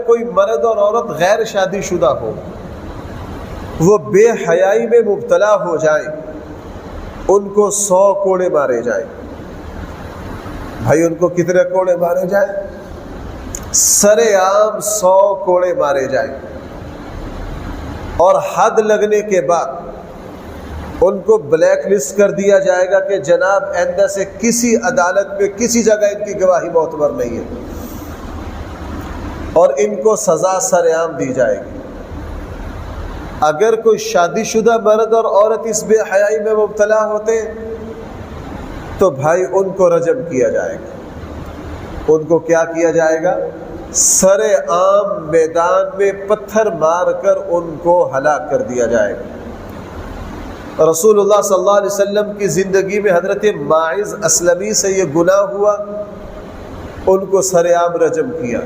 कोई मर्द और औरत गैर शादीशुदा हो, वो बेहयाई में मुब्तला हो जाए, उनको 100 कोड़े मारे जाए। भाई उनको कितने कोड़े मारे जाए? सरेआम 100 कोड़े मारे जाए। और हद लगने के बाद उनको ब्लैक लिस्ट कर दिया जाएगा कि जनाब आइंदा से किसी अदालत में किसी जगह इनकी गवाही मोतबर नहीं है, और इनको सज़ा सरेआम दी जाएगी। अगर कोई शादीशुदा मर्द और औरत इस बेहयाई में मुब्तला होते तो भाई उनको रजम किया जाएगा। उनको क्या किया जाएगा? सरेआम मैदान में पत्थर मारकर उनको हलाक कर दिया जाएगा। रसूलुल्लाह सल्लल्लाहु अलैहि वसल्लम की ज़िंदगी में हज़रत माइज़ असलमी से ये गुनाह हुआ, उनको सरेआम रजम किया।